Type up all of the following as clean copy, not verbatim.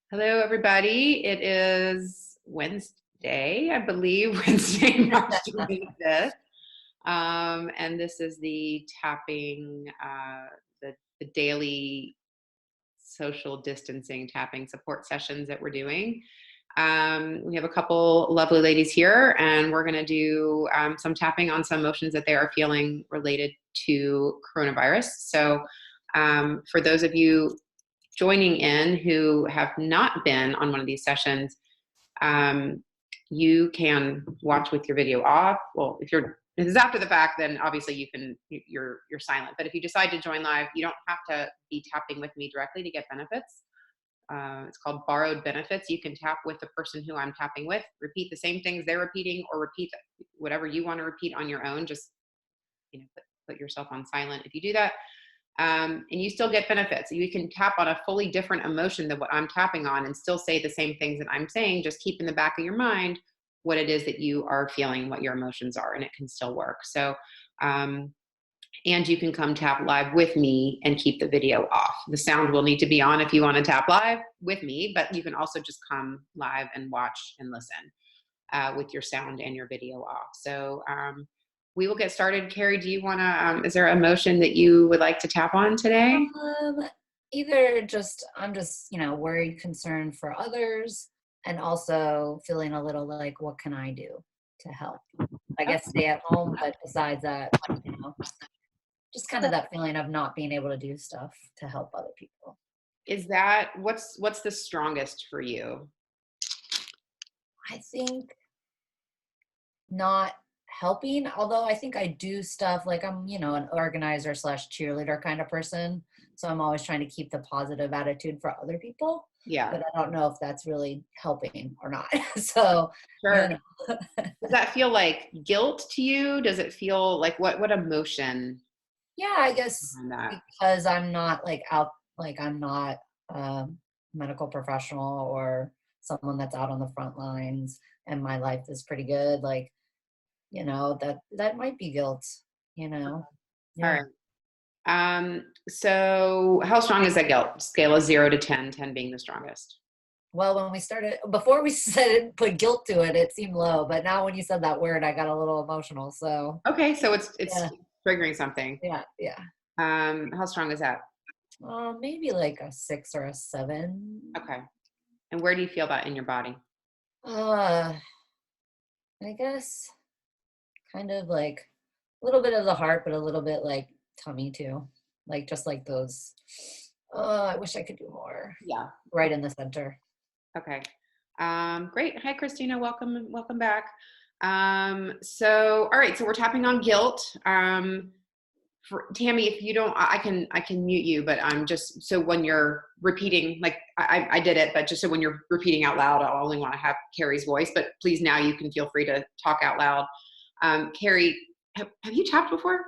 Hello, everybody. It is Wednesday, I believe, Wednesday, March 25th. And this is the tapping, the daily social distancing tapping support sessions that we're doing. We have a couple lovely ladies here, and we're going to do some tapping on some emotions that they are feeling related to coronavirus. So for those of you joining in who have not been on one of these sessions, you can watch with your video off. Well, if this is after the fact, then obviously you're silent. But if you decide to join live, you don't have to be tapping with me directly to get benefits. It's called borrowed benefits. You can tap with the person who I'm tapping with, repeat the same things they're repeating, or repeat whatever you want to repeat on your own. Just put yourself on silent if you do that. And you still get benefits. You can tap on a fully different emotion than what I'm tapping on and still say the same things that I'm saying. Just keep in the back of your mind what it is that you are feeling, what your emotions are, and it can still work. So, and you can come tap live with me and keep the video off. The sound will need to be on if you want to tap live with me, but you can also just come live and watch and listen with your sound and your video off. So, we will get started. Carrie, do you want to, is there an emotion that you would like to tap on today? I'm just, worried, concerned for others, and also feeling a little like, what can I do to help? I guess stay at home, but besides that, just kind of that feeling of not being able to do stuff to help other people. Is that, what's the strongest for you? I think not helping, although I think I do stuff like I'm, an organizer / cheerleader kind of person. So I'm always trying to keep the positive attitude for other people. Yeah. But I don't know if that's really helping or not. So sure. Does that feel like guilt to you? Does it feel like what emotion? Yeah, I guess because I'm not I'm not a medical professional or someone that's out on the front lines and my life is pretty good. That might be guilt, Yeah. All right. So how strong is that guilt? Scale of 0 to 10, 10 being the strongest. Well, when we started, before we put guilt to it, it seemed low. But now when you said that word, I got a little emotional. So okay, so it's triggering something. Yeah. How strong is that? Maybe like a 6 or a 7. Okay. And where do you feel that in your body? I guess kind of like a little bit of the heart, but a little bit like tummy too. Like just like those. I wish I could do more. Yeah. Right in the center. Okay. Great. Hi, Christina. Welcome back. All right. So we're tapping on guilt. For Tammy, if you don't, I can mute you, but I'm just, so when you're repeating, like I did it, but just so when you're repeating out loud, I'll only want to have Carrie's voice, but please now you can feel free to talk out loud. Carrie, have you tapped before?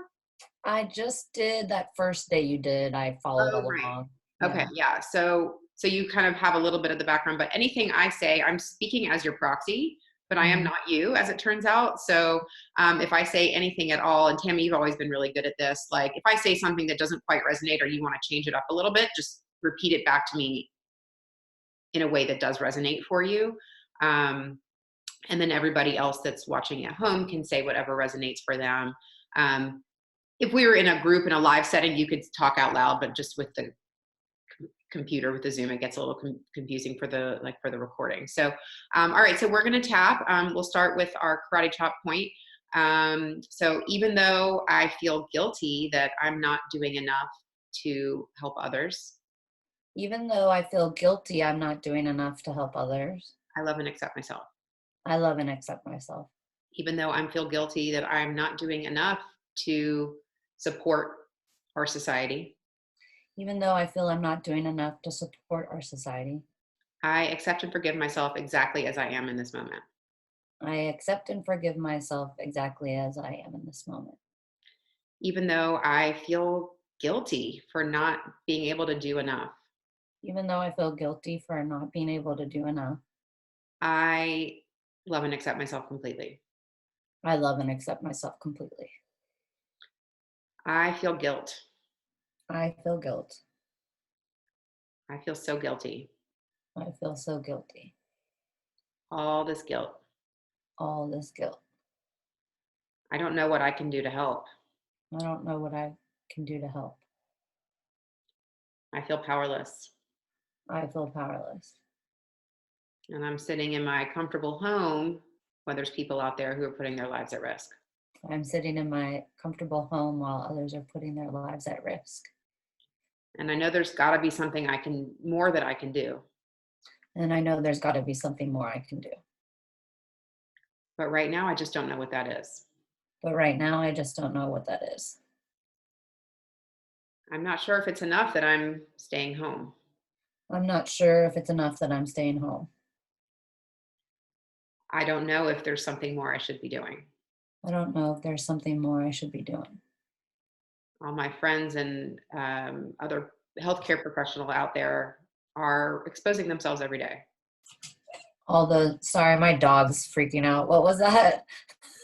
I just did that first day you did. I followed along. Right. Okay. Yeah. So you kind of have a little bit of the background, but anything I say, I'm speaking as your proxy, but I am not you, as it turns out. So if I say anything at all, and Tammy, you've always been really good at this, like if I say something that doesn't quite resonate or you want to change it up a little bit, just repeat it back to me in a way that does resonate for you. And then everybody else that's watching at home can say whatever resonates for them. If we were in a group in a live setting, you could talk out loud, but just with the computer, with the Zoom, it gets a little confusing for the recording. So all right, so we're going to tap. We'll start with our karate chop point. So even though I feel guilty that I'm not doing enough to help others, even though I feel guilty I'm not doing enough to help others, I love and accept myself. I love and accept myself. Even though I feel guilty that I'm not doing enough to support our society, even though I feel I'm not doing enough to support our society, I accept and forgive myself exactly as I am in this moment. I accept and forgive myself exactly as I am in this moment. Even though I feel guilty for not being able to do enough, even though I feel guilty for not being able to do enough, I love and accept myself completely. I love and accept myself completely. I feel guilt. I feel guilt. I feel so guilty. I feel so guilty. All this guilt. All this guilt. I don't know what I can do to help. I don't know what I can do to help. I feel powerless. I feel powerless. And I'm sitting in my comfortable home when there's people out there who are putting their lives at risk. I'm sitting in my comfortable home while others are putting their lives at risk. And I know there's got to be something more that I can do. And I know there's got to be something more I can do. But right now, I just don't know what that is. But right now, I just don't know what that is. I'm not sure if it's enough that I'm staying home. I'm not sure if it's enough that I'm staying home. I don't know if there's something more I should be doing. I don't know if there's something more I should be doing. All my friends and other healthcare professionals out there are exposing themselves every day. Sorry, my dog's freaking out. What was that?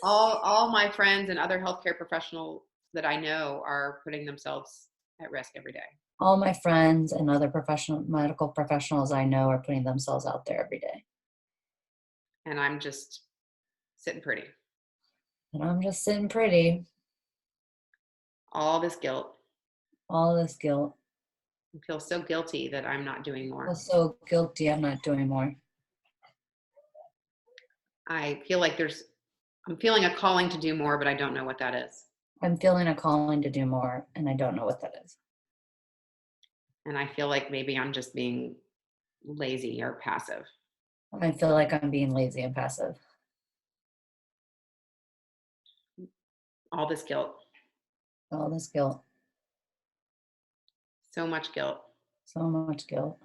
All my friends and other healthcare professionals that I know are putting themselves at risk every day. All my friends and other medical professionals I know are putting themselves out there every day. And I'm just sitting pretty. And I'm just sitting pretty. All this guilt. All this guilt. I feel so guilty that I'm not doing more. I feel so guilty I'm not doing more. I feel like I'm feeling a calling to do more, but I don't know what that is. I'm feeling a calling to do more, and I don't know what that is. And I feel like maybe I'm just being lazy or passive. I feel like I'm being lazy and passive. All this guilt. All this guilt. So much guilt. So much guilt.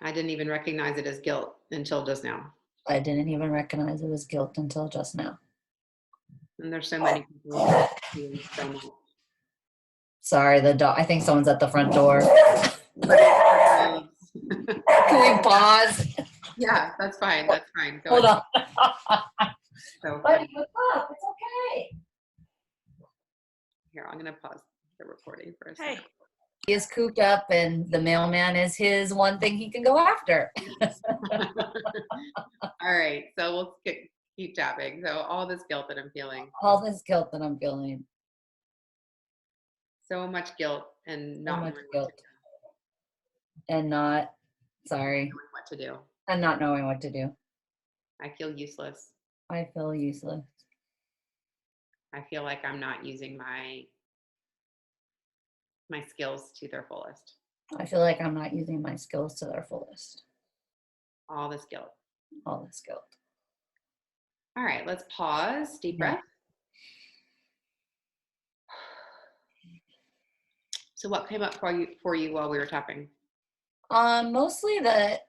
I didn't even recognize it as guilt until just now. I didn't even recognize it was guilt until just now. And there's so many people doing so much. Sorry, the dog. I think someone's at the front door. Can we pause? Yeah, that's fine. That's fine. Go Hold ahead. on. So Buddy, what's up? It's okay. here, I'm going to pause the recording for a second. He is cooped up, and the mailman is his one thing he can go after. All right. So we'll keep tapping. So all this guilt that I'm feeling. All this guilt that I'm feeling. So much guilt and not knowing guilt. And not, sorry. what to do. And not knowing what to do. I feel useless. I feel useless. I feel like I'm not using my skills to their fullest. I feel like I'm not using my skills to their fullest. All this guilt. All this guilt. All right, let's pause. Deep breath. So what came up for you while we were tapping? Mostly that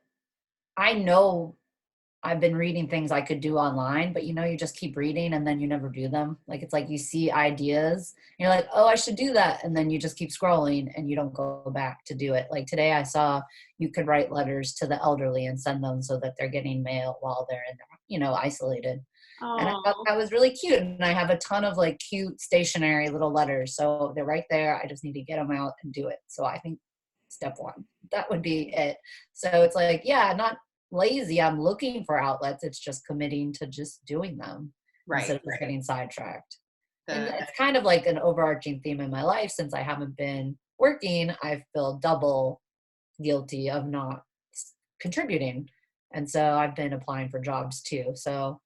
I know I've been reading things I could do online, but you just keep reading and then you never do them. Like, it's like you see ideas and you're like, oh, I should do that. And then you just keep scrolling and you don't go back to do it. Like today I saw you could write letters to the elderly and send them so that they're getting mail while they're in there, isolated. Aww. And I thought that was really cute. And I have a ton of like cute stationary little letters. So they're right there. I just need to get them out and do it. So I think step one, that would be it. So it's like, yeah, not lazy. I'm looking for outlets. It's just committing to just doing them. Right. Instead of just getting sidetracked. And it's kind of like an overarching theme in my life. Since I haven't been working, I feel double guilty of not contributing. And so I've been applying for jobs too. So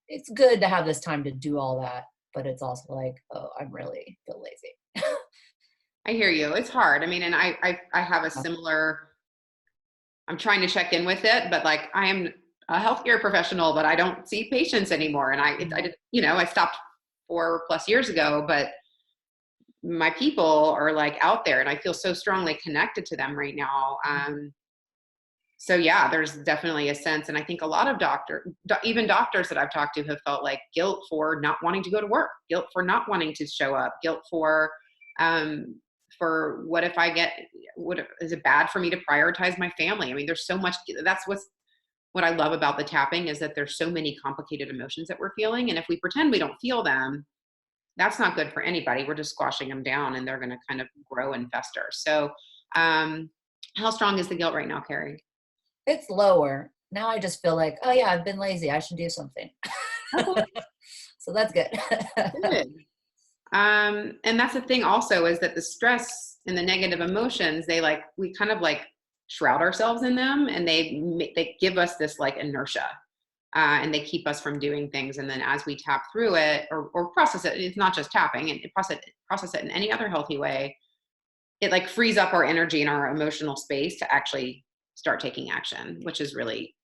it's good to have this time to do all that, but it's also like, oh, I really feel lazy. I hear you. It's hard. I mean, and I have a similar, I'm trying to check in with it, but like I am a healthcare professional, but I don't see patients anymore. And I stopped 4+ years ago, but my people are like out there and I feel so strongly connected to them right now. So yeah, there's definitely a sense. And I think a lot of even doctors that I've talked to have felt like guilt for not wanting to go to work, guilt for not wanting to show up, guilt for what if is it bad for me to prioritize my family? I mean, there's so much, that's what I love about the tapping is that there's so many complicated emotions that we're feeling. And if we pretend we don't feel them, that's not good for anybody. We're just squashing them down and they're going to kind of grow and fester. So, How strong is the guilt right now, Carrie? It's lower. Now I just feel like, oh yeah, I've been lazy. I should do something. Okay, So that's good. good. And that's the thing also, is that the stress and the negative emotions, we kind of like shroud ourselves in them, and they give us this like inertia, and they keep us from doing things. And then as we tap through it, or process it, it's not just tapping, and process it in any other healthy way, it like frees up our energy and our emotional space to actually start taking action, which is really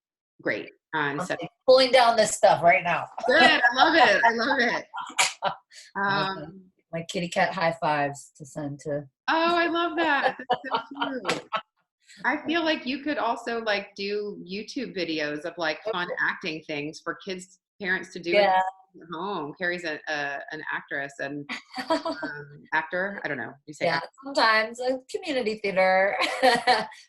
great. I'm pulling down this stuff right now. Good. I love it. I love it. My kitty cat high fives to send to. Oh, I love that. That's so cute. I feel like you could also like do YouTube videos of like fun acting things for kids, parents to do at home. Carrie's an actress and actor. I don't know. You say yeah, actor. sometimes a community theater.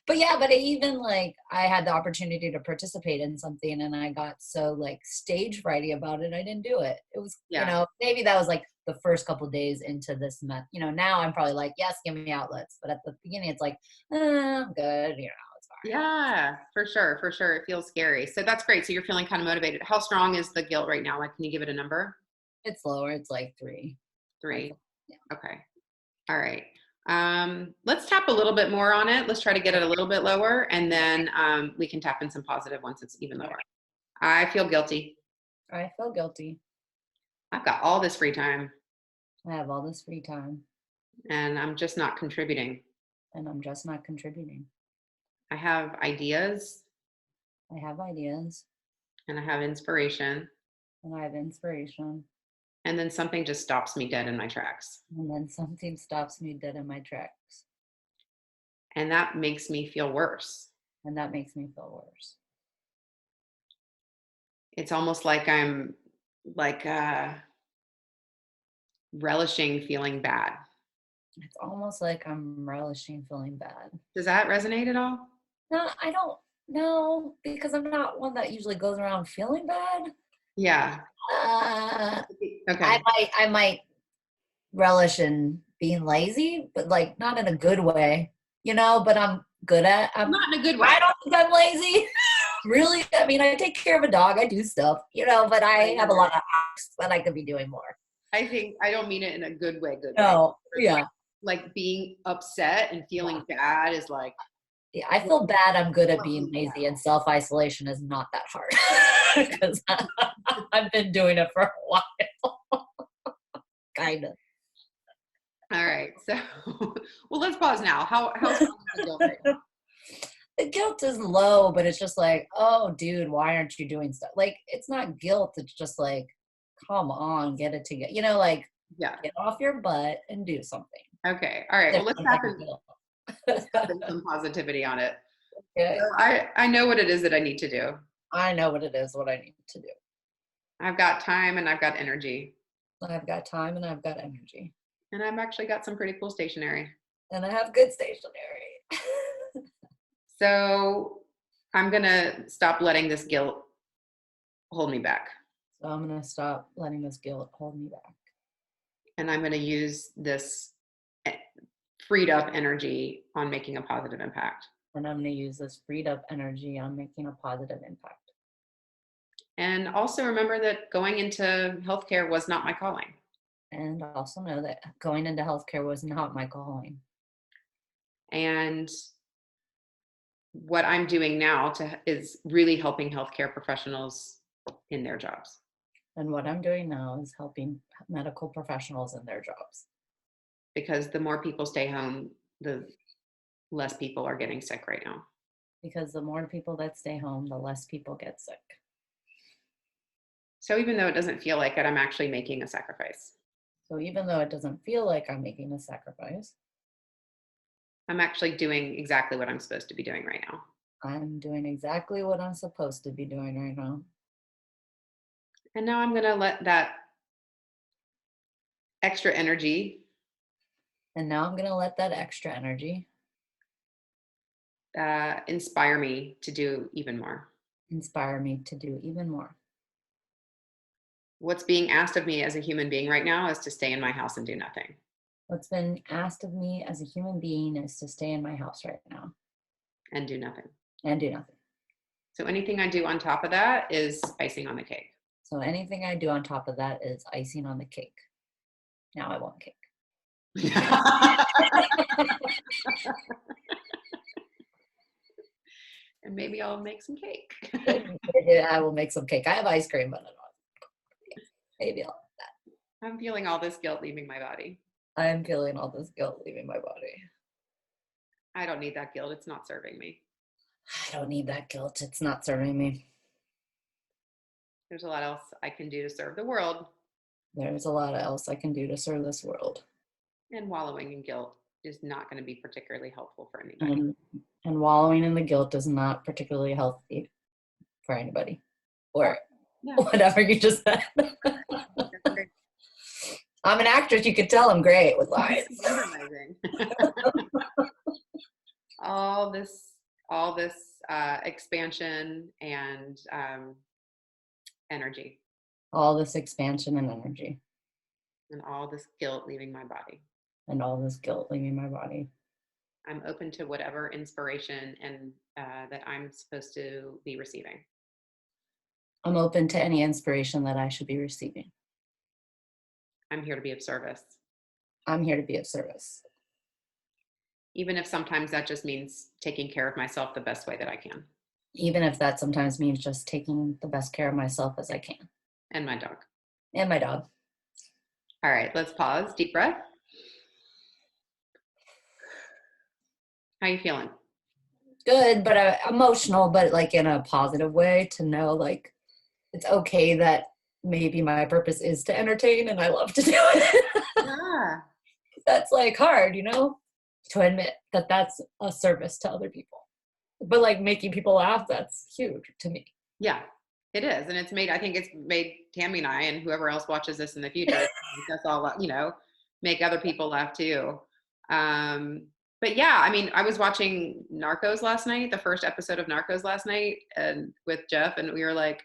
But I even like I had the opportunity to participate in something, and I got so like stage frighty about it, I didn't do it. It was maybe that was like the first couple of days into this now I'm probably like, yes, give me outlets, but at the beginning it's like, I'm good, it's fine. Yeah, for sure. For sure. It feels scary. So that's great. So you're feeling kind of motivated. How strong is the guilt right now? Like, can you give it a number? It's lower. It's like 3. 3. Yeah. Okay. All right. Let's tap a little bit more on it. Let's try to get it a little bit lower, and then we can tap in some positive once it's even lower. I feel guilty. I feel guilty. I've got all this free time. I have all this free time. And I'm just not contributing. I have ideas. I have ideas. And I have inspiration. And then something just stops me dead in my tracks. And that makes me feel worse. It's almost like I'm like relishing feeling bad. Does that resonate at all? No, I don't know, because I'm not one that usually goes around feeling bad. Yeah. Okay. I might relish in being lazy, but like not in a good way, but I'm good at not in a good way. I don't think I'm lazy. Really? I mean, I take care of a dog, I do stuff, but I have a lot of acts that I could be doing more. I don't mean it in a good way. No, yeah. Like being upset and feeling bad is like. Yeah, I feel bad. I'm good at being lazy, and self-isolation is not that hard because I've been doing it for a while. Kind of. All right. So, well, let's pause now. How's the guilt right now? The guilt is low, but it's just like, oh, dude, why aren't you doing stuff? Like, it's not guilt. It's just like, come on, get it together. Get off your butt and do something. Okay. All right. Well, let's tap in some positivity on it. Okay. So I know what it is that I need to do. I know what it is, what I need to do. I've got time and I've got energy. I've got time and I've got energy. And I've actually got some pretty cool stationery. And I have good stationery. So I'm going to stop letting this guilt hold me back. So I'm going to stop letting this guilt hold me back. And I'm going to use this freed up energy on making a positive impact. And I'm going to use this freed up energy on making a positive impact. And also remember that going into healthcare was not my calling. And also know that going into healthcare was not my calling. And what I'm doing now is really helping healthcare professionals in their jobs. And what I'm doing now is helping medical professionals in their jobs. Because the more people stay home, the less people are getting sick right now. Because the more people that stay home, the less people get sick. So even though it doesn't feel like it, I'm actually making a sacrifice. So even though it doesn't feel like I'm making a sacrifice, I'm actually doing exactly what I'm supposed to be doing right now. I'm doing exactly what I'm supposed to be doing right now. And now I'm going to let that extra energy. Inspire me to do even more. What's being asked of me as a human being right now is to stay in my house and do nothing. What's been asked of me as a human being is to stay in my house right now. And do nothing. And do nothing. So anything I do on top of that is icing on the cake. So anything I do on top of that is icing on the cake. Now I want cake. And maybe I'll make some cake. I will make some cake. I have ice cream, but I don't. Maybe I'll have that. I'm feeling all this guilt leaving my body. I'm feeling all this guilt leaving my body. I don't need that guilt. It's not serving me. I don't need that guilt. It's not serving me. There's a lot else I can do to serve the world. There's a lot else I can do to serve this world. And wallowing in guilt is not going to be particularly helpful for anybody. And wallowing in the guilt is not particularly healthy for anybody. Or whatever you just said. I'm an actress. You could tell I'm great with lines. all this expansion and energy. All this expansion and energy. And all this guilt leaving my body. And all this guilt leaving my body. I'm open to whatever inspiration and that I'm supposed to be receiving. I'm open to any inspiration that I should be receiving. I'm here to be of service. I'm here to be of service. Even if sometimes that just means taking care of myself the best way that I can. Even if that sometimes means just taking the best care of myself as I can. And my dog. And my dog. All right, let's pause. Deep breath. How you feeling? Good, but emotional, but like in a positive way, to know like it's okay that maybe my purpose is to entertain and I love to do it. Yeah. That's like hard, you know, to admit that that's a service to other people. But like making people laugh, that's huge to me. Yeah, it is. And I think it's made Tammy and I and whoever else watches this in the future, that's all, you know, make other people laugh too. But yeah, I mean, I was watching Narcos last night, the first episode of Narcos last night, and with Jeff, and we were like,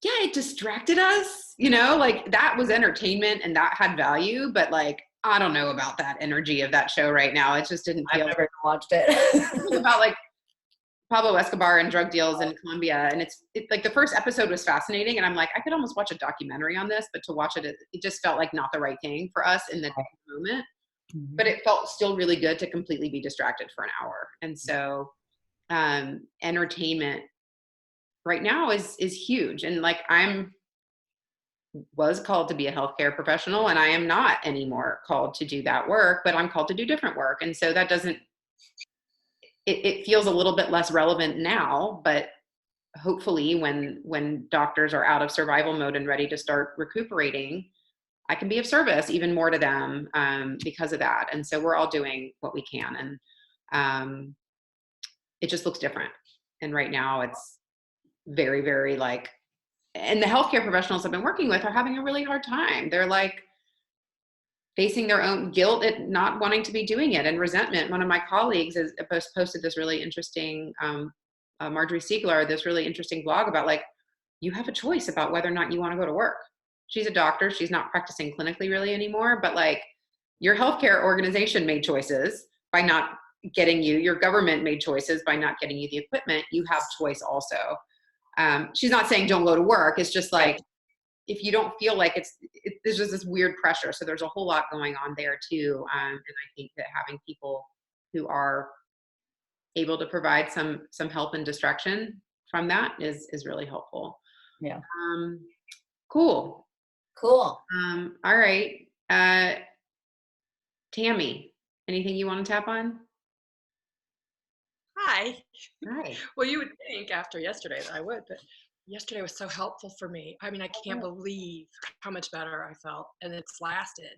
yeah, it distracted us, you know, like that was entertainment and that had value, but like, I don't know about that energy of that show right now. It just didn't feel. I've never watched it. It was about like Pablo Escobar and drug deals in Colombia. And it's like the first episode was fascinating. And I'm like, I could almost watch a documentary on this, but to watch it, it just felt like not the right thing for us in the moment. Mm-hmm. But it felt still really good to completely be distracted for an hour. And so entertainment right now is huge. And like was called to be a healthcare professional, and I am not anymore called to do that work, but I'm called to do different work. And so that doesn't, it feels a little bit less relevant now, but hopefully when doctors are out of survival mode and ready to start recuperating, I can be of service even more to them because of that. And so we're all doing what we can. And it just looks different. And right now it's very, very like, and the healthcare professionals I've been working with are having a really hard time. They're like facing their own guilt at not wanting to be doing it and resentment. One of my colleagues has posted this really interesting, Marjorie Siegler, this really interesting blog about like, you have a choice about whether or not you want to go to work. She's a doctor. She's not practicing clinically really anymore, but like your healthcare organization made choices by not getting you, your government made choices by not getting you the equipment. You have choice also. She's not saying don't go to work. It's just like, if you don't feel like there's just this weird pressure. So there's a whole lot going on there too. And I think that having people who are able to provide some help and distraction from that is really helpful. Yeah. Cool. All right. Tammy, anything you want to tap on? Hi. Hi. Well, you would think after yesterday that I would, but yesterday was so helpful for me. I mean, I can't believe how much better I felt, and it's lasted.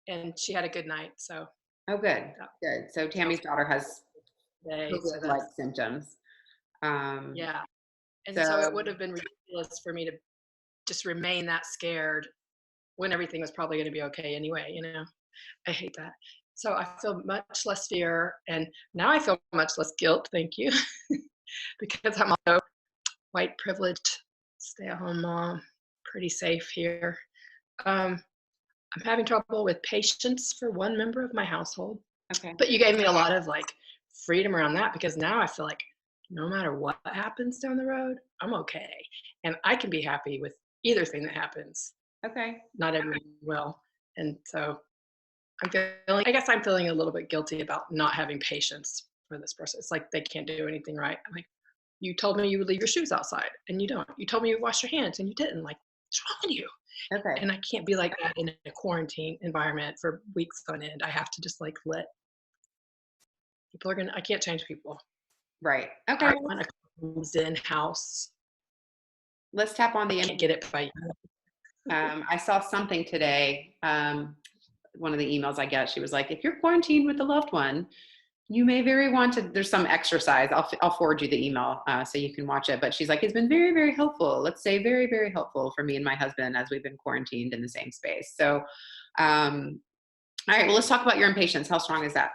And she had a good night, so. Oh, good. Good. So Tammy's daughter has COVID-like symptoms. Yeah. And so it would have been ridiculous for me to just remain that scared when everything was probably going to be okay anyway, you know. I hate that. So I feel much less fear, and now I feel much less guilt, thank you, because I'm also white privileged, stay-at-home mom, pretty safe here. I'm having trouble with patience for one member of my household. Okay. But you gave me a lot of like freedom around that, because now I feel like no matter what happens down the road, I'm okay. And I can be happy with either thing that happens. Okay. Not everyone will. And so I guess I'm feeling a little bit guilty about not having patience for this person. It's like they can't do anything right. I'm like, you told me you would leave your shoes outside and you don't. You told me you would wash your hands and you didn't. Like, what's wrong with you? Okay. And I can't be like that in a quarantine environment for weeks on end. I have to just like let people I can't change people. Right. Okay. I want a Zen house. Let's tap on I can't get it by I saw something today. One of the emails I get, she was like, if you're quarantined with a loved one, you may very want to, there's some exercise. I'll forward you the email so you can watch it. But she's like, it's been very, very helpful. Let's say very, very helpful for me and my husband as we've been quarantined in the same space. So, all right, well, let's talk about your impatience. How strong is that?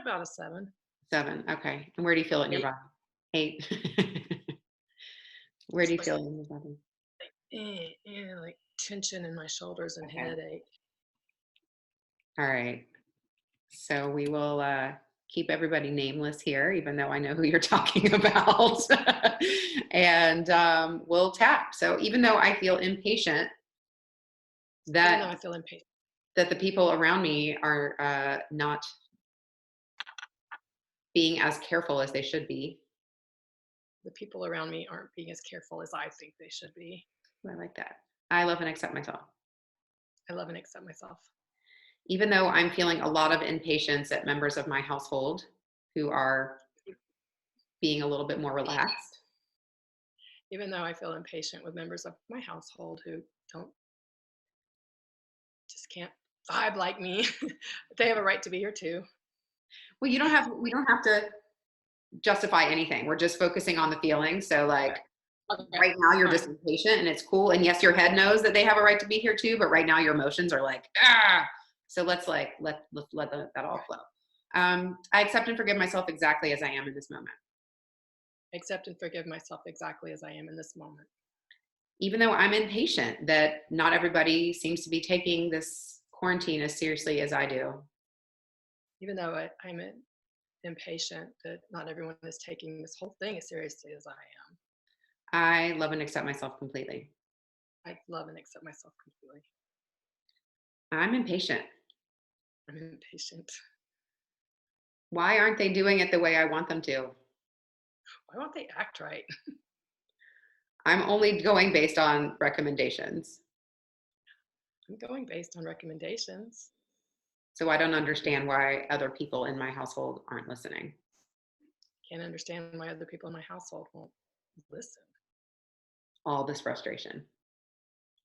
about a 7. 7. Okay. And where do you feel it in your 8. body? 8. Where do you feel it in your body? Like tension in my shoulders and headache. All right. So we will keep everybody nameless here, even though I know who you're talking about. And we'll tap. So even though I feel impatient, that the people around me are not being as careful as they should be. The people around me aren't being as careful as I think they should be. I like that. I love and accept myself. I love and accept myself. Even though I'm feeling a lot of impatience at members of my household who are being a little bit more relaxed. Even though I feel impatient with members of my household who just can't vibe like me. They have a right to be here too. Well, we don't have to justify anything. We're just focusing on the feelings. So like right now you're just impatient and it's cool. And yes, your head knows that they have a right to be here too, but right now your emotions are like, ah. So let's let that all flow. I accept and forgive myself exactly as I am in this moment. Accept and forgive myself exactly as I am in this moment. Even though I'm impatient that not everybody seems to be taking this quarantine as seriously as I do. Even though I'm impatient that not everyone is taking this whole thing as seriously as I am. I love and accept myself completely. I love and accept myself completely. I'm impatient. I'm impatient. Why aren't they doing it the way I want them to? Why won't they act right? I'm only going based on recommendations. I'm going based on recommendations. So I don't understand why other people in my household aren't listening. Can't understand why other people in my household won't listen. All this frustration.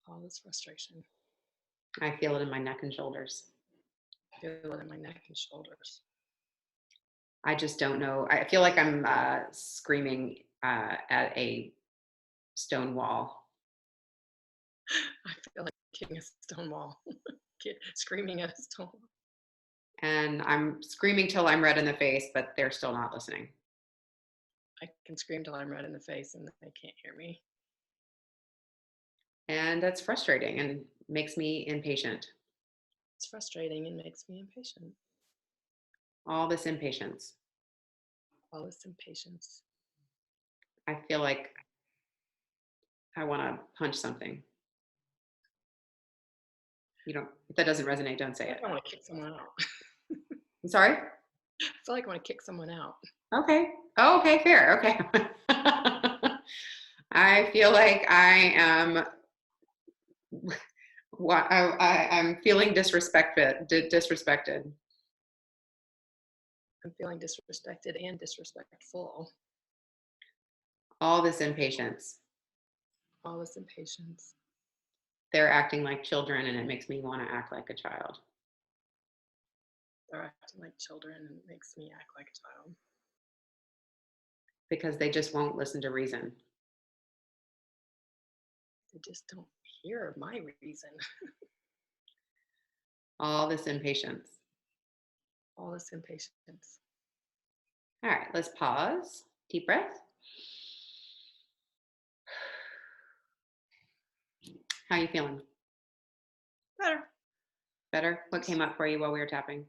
All this frustration. I feel it in my neck and shoulders. I feel it in my neck and shoulders. I just don't know. I feel like I'm screaming at a stone wall. I feel like kicking a stone wall. Screaming at a stone wall. And I'm screaming till I'm red in the face, but they're still not listening. I can scream till I'm red in the face and they can't hear me. And that's frustrating and makes me impatient. It's frustrating and makes me impatient. All this impatience. All this impatience. I feel like I want to punch something. If that doesn't resonate, don't say it. I want to kick someone out. I'm sorry? I feel like I want to kick someone out. Okay. Oh, okay, fair. Okay. I feel like I am I'm feeling disrespected. I'm feeling disrespected and disrespectful. All this impatience. All this impatience. They're acting like children and it makes me want to act like a child. They're acting like children and it makes me act like a child. Because they just won't listen to reason. They just don't hear my reason. All this impatience. All this impatience. All right, let's pause. Deep breath. How are you feeling? Better. Better? What came up for you while we were tapping?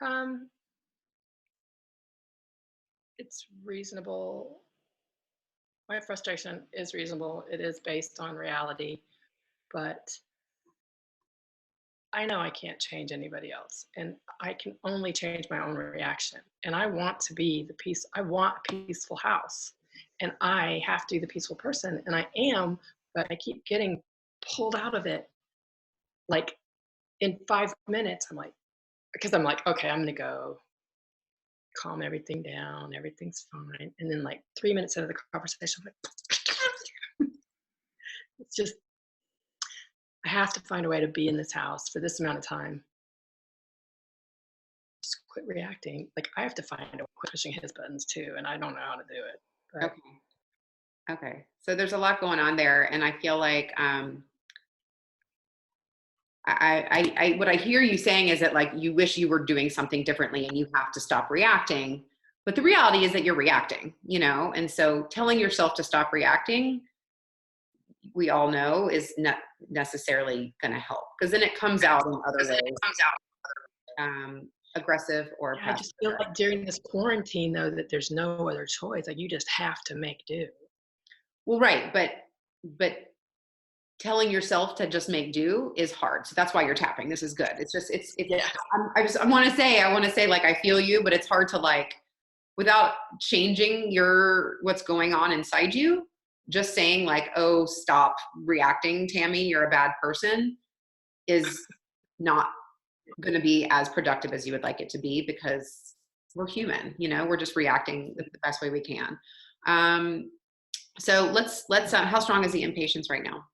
Um, it's reasonable. My frustration is reasonable. It is based on reality, but I know I can't change anybody else, and I can only change my own reaction. And I want to be the peace. I want a peaceful house, and I have to be the peaceful person, and I am, but I keep getting pulled out of it. Like in 5 minutes, because I'm like, okay, I'm gonna go calm everything down. Everything's fine. And then like 3 minutes into the conversation, I'm like, it's just, I have to find a way to be in this house for this amount of time. Just quit reacting. Like I have to find a way to quit pushing his buttons too, and I don't know how to do it. But Okay. Okay. So there's a lot going on there, and I feel like what I hear you saying is that like you wish you were doing something differently and you have to stop reacting. But the reality is that you're reacting, you know? And so telling yourself to stop reacting, we all know is not necessarily going to help, because then it comes out in other ways, aggressive or yeah, I just feel like during this quarantine though, that there's no other choice. Like you just have to make do. Well, right. But telling yourself to just make do is hard. So that's why you're tapping. This is good. Yeah. I want to say like, I feel you, but it's hard to like, without changing what's going on inside you, just saying like, oh, stop reacting, Tammy, you're a bad person, is not going to be as productive as you would like it to be, because we're human, you know, we're just reacting the best way we can. So let's how strong is the impatience right now?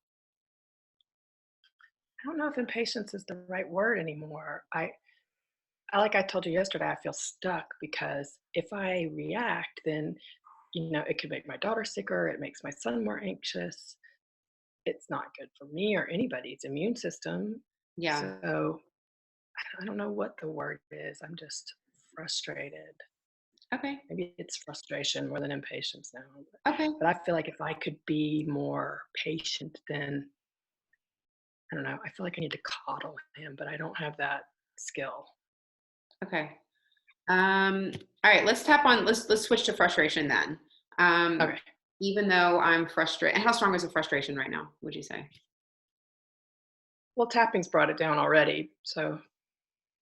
I don't know if impatience is the right word anymore. Like I told you yesterday, I feel stuck because if I react, then, it could make my daughter sicker. It makes my son more anxious. It's not good for me or anybody's immune system. Yeah. So I don't know what the word is. I'm just frustrated. Okay. Maybe it's frustration more than impatience now. Okay. But I feel like if I could be more patient, then I don't know. I feel like I need to coddle him, but I don't have that skill. Okay. All right, let's switch to frustration then. Okay. Even though I'm frustrated, and how strong is the frustration right now, would you say? Well, tapping's brought it down already. So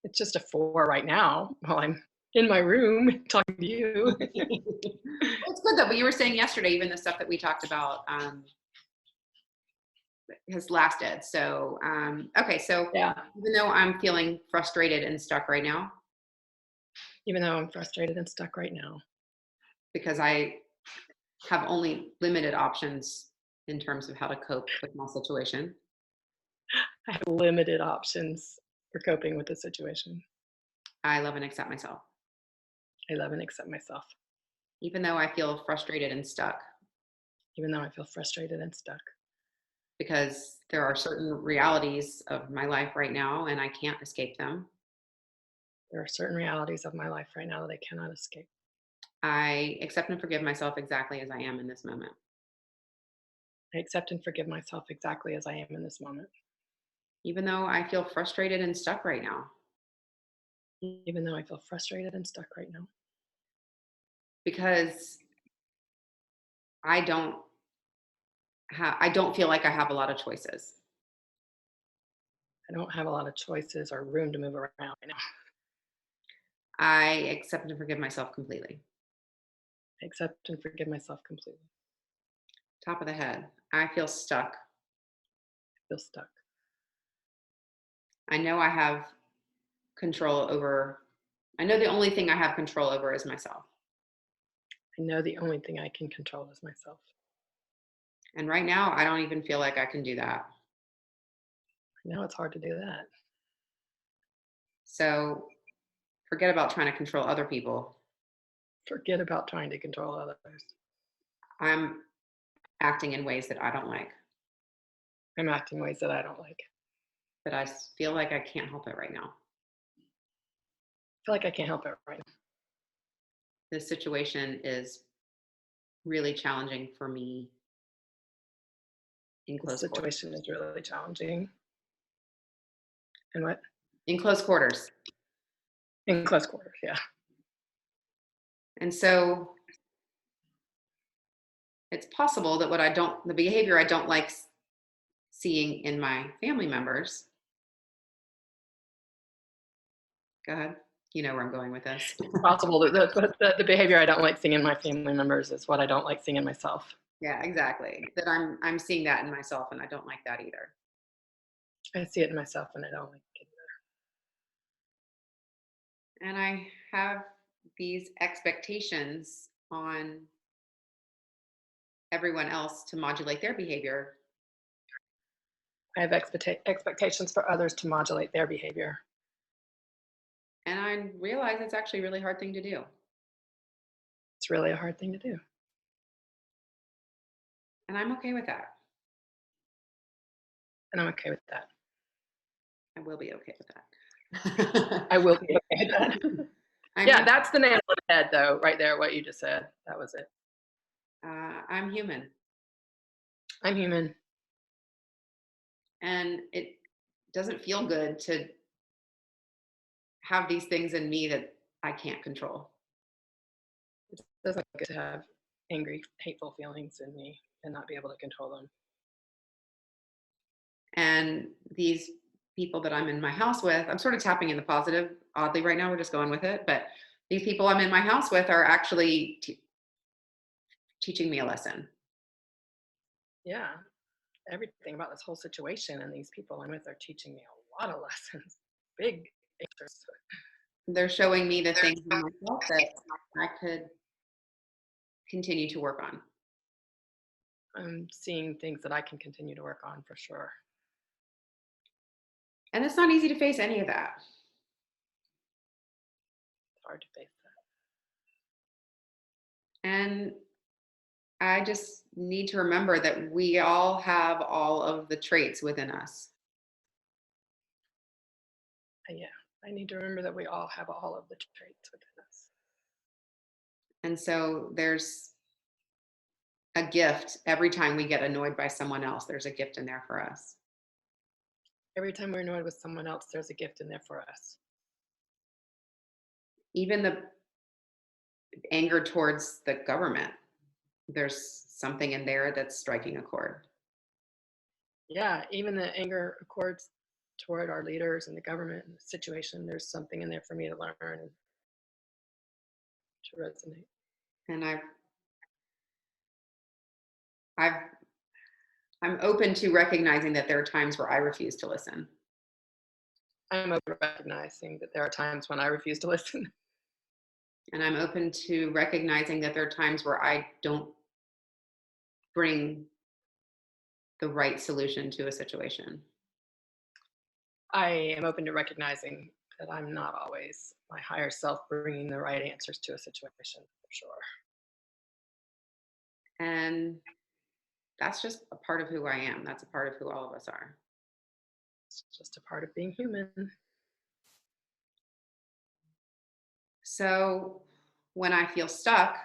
it's just a 4 right now while I'm in my room talking to you. Well, it's good though, but you were saying yesterday, even the stuff that we talked about has lasted. So, okay. So Yeah. even though I'm feeling frustrated and stuck right now, Even though I'm frustrated and stuck right now, because I have only limited options in terms of how to cope with my situation, I have limited options for coping with the situation. I love and accept myself. I love and accept myself, Even though I feel frustrated and stuck, even though I feel frustrated and stuck. because there are certain realities of my life right now and I can't escape them. There are certain realities of my life right now that I cannot escape. I accept and forgive myself exactly as I am in this moment. I accept and forgive myself exactly as I am in this moment, Even though I feel frustrated and stuck right now, even though I feel frustrated and stuck right now. because I don't feel like I have a lot of choices. I don't have a lot of choices or room to move around right now. I accept and forgive myself completely. I accept and forgive myself completely. Top of the head. I feel stuck. I feel stuck. I know I have control over, I know the only thing I have control over is myself. I know the only thing I can control is myself. And right now, I don't even feel like I can do that. I know it's hard to do that. So forget about trying to control other people. Forget about trying to control others. I'm acting in ways that I don't like, I'm acting ways that I don't like. but I feel like I can't help it right now. I feel like I can't help it right now. This situation is really challenging for me in The close quarters. situation is really challenging. And what? In close quarters. In close quarters, yeah. And so it's possible that the behavior I don't like seeing in my family members. Go ahead. You know where I'm going with this. It's possible that the behavior I don't like seeing in my family members is what I don't like seeing in myself. Yeah, exactly. That I'm seeing that in myself, and I don't like that either. I see it in myself and I don't like it And I have these expectations on everyone else to modulate their behavior. I have expectations for others to modulate their behavior. And I realize it's actually a really hard thing to do. It's really a hard thing to do. And I'm okay with that. And I'm okay with that. I will be okay with that. I will be okay with that. Yeah, that's the nail on the head, though, right there, what you just said. That was it. I'm human. I'm human. And it doesn't feel good to have these things in me that I can't control. It doesn't look good to have angry, hateful feelings in me and not be able to control them. And these people that I'm in my house with, I'm sort of tapping in the positive, oddly, right now. We're just going with it. But these people I'm in my house with are actually teaching me a lesson. Yeah. Everything about this whole situation and these people I'm with are teaching me a lot of lessons. Big answers. They're showing me the things in myself that I could continue to work on. I'm seeing things that I can continue to work on for sure. And it's not easy to face any of that. It's hard to face that. And I just need to remember that we all have all of the traits within us. Yeah, I need to remember that we all have all of the traits within us. And so there's a gift every time we get annoyed by someone else. There's a gift in there for us. Every time we're annoyed with someone else, there's a gift in there for us. Even the anger towards the government, there's something in there that's striking a chord. Yeah, even the anger accords toward our leaders and the government and the situation, there's something in there for me to learn and to resonate. And I'm open to recognizing that there are times where I refuse to listen. I'm open to recognizing that there are times when I refuse to listen. And I'm open to recognizing that there are times where I don't bring the right solution to a situation. I am open to recognizing that I'm not always my higher self bringing the right answers to a situation, for sure. And that's just a part of who I am. That's a part of who all of us are. It's just a part of being human. So when I feel stuck,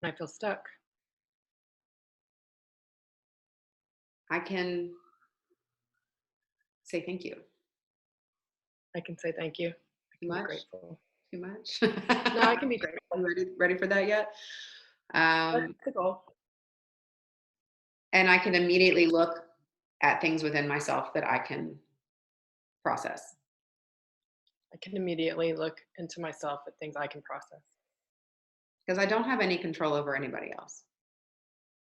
I feel stuck. I can say thank you. I can say thank you. I can be grateful. Too much? No, I can be grateful. Ready for that yet? That's the goal. And I can immediately look at things within myself that I can process. I can immediately look into myself at things I can process. Because I don't have any control over anybody else.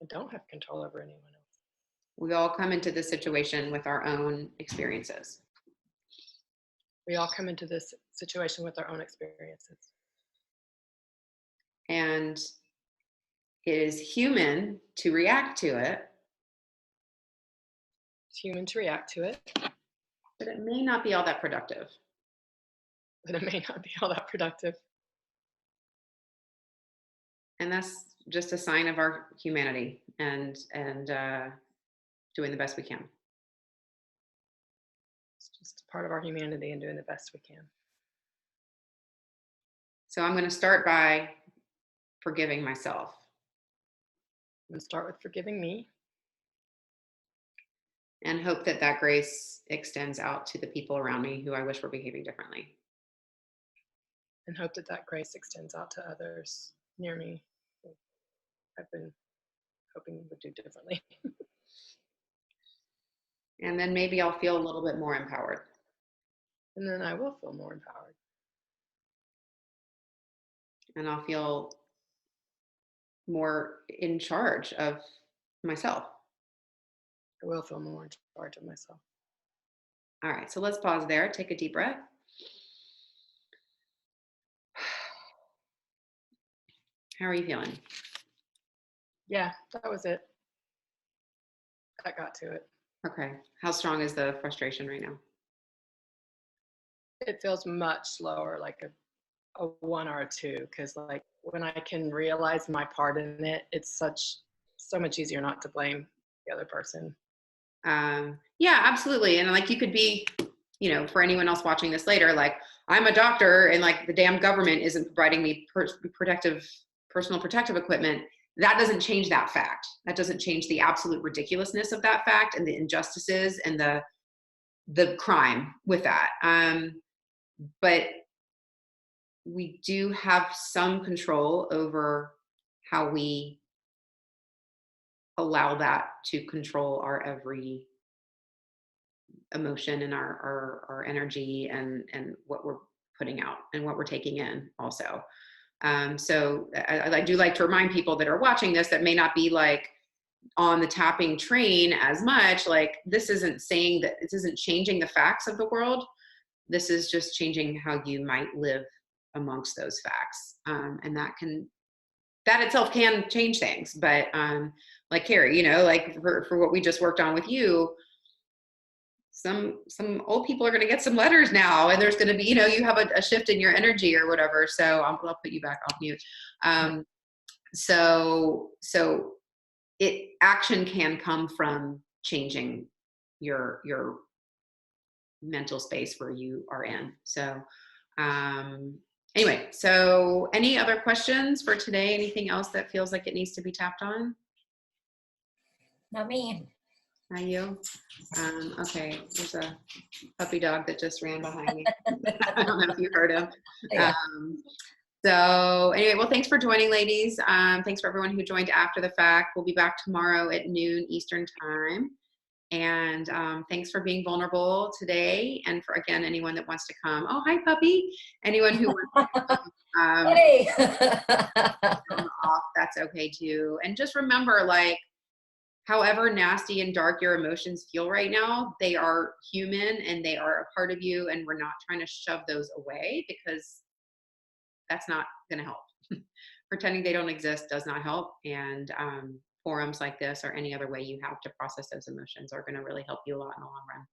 I don't have control over anyone else. We all come into this situation with our own experiences. We all come into this situation with our own experiences. And it is human to react to it. It's human to react to it. But it may not be all that productive. But it may not be all that productive. And that's just a sign of our humanity and doing the best we can. It's just part of our humanity and doing the best we can. So I'm going to start by forgiving myself. I'm going to start with forgiving me. And hope that that grace extends out to the people around me who I wish were behaving differently. and hope that that grace extends out to others near me. I've been hoping would do differently. And then maybe I'll feel a little bit more empowered. And then I will feel more empowered. And I'll feel more in charge of myself. I will feel more in charge of myself. All right, so let's pause there. Take a deep breath. How are you feeling? Yeah, that was it. That got to it. Okay. How strong is the frustration right now? It feels much slower, like a 1 or a 2, because like when I can realize my part in it, it's so much easier not to blame the other person. Yeah, absolutely. And like you could be, for anyone else watching this later, like I'm a doctor and like the damn government isn't providing me personal protective equipment. That doesn't change that fact. That doesn't change the absolute ridiculousness of that fact and the injustices and the crime with that. But we do have some control over how we allow that to control our every emotion and our energy and what we're putting out and what we're taking in also. So I do like to remind people that are watching this that may not be like on the tapping train as much, like this isn't saying that this isn't changing the facts of the world. This is just changing how you might live amongst those facts. And that itself can change things. But like Carrie, like for what we just worked on with you, some old people are going to get some letters now, and there's going to be, you have a shift in your energy or whatever. So I'll put you back off mute. So action can come from changing your mental space where you are in. So anyway, so any other questions for today? Anything else that feels like it needs to be tapped on? Not me. Not you? Okay, there's a puppy dog that just ran behind me. I don't know if you heard him. Yeah. So anyway, well, thanks for joining, ladies. Thanks for everyone who joined after the fact. We'll be back tomorrow at noon Eastern time. And thanks for being vulnerable today. And for, again, anyone that wants to come. Oh, hi, puppy. Anyone who wants to come Hey. off, that's okay too. And just remember, like, however nasty and dark your emotions feel right now, they are human and they are a part of you. And we're not trying to shove those away because that's not going to help. Pretending they don't exist does not help. And forums like this or any other way you have to process those emotions are going to really help you a lot in the long run.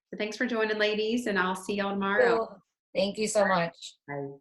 So thanks for joining, ladies, and I'll see y'all tomorrow. Thank you so much. Bye.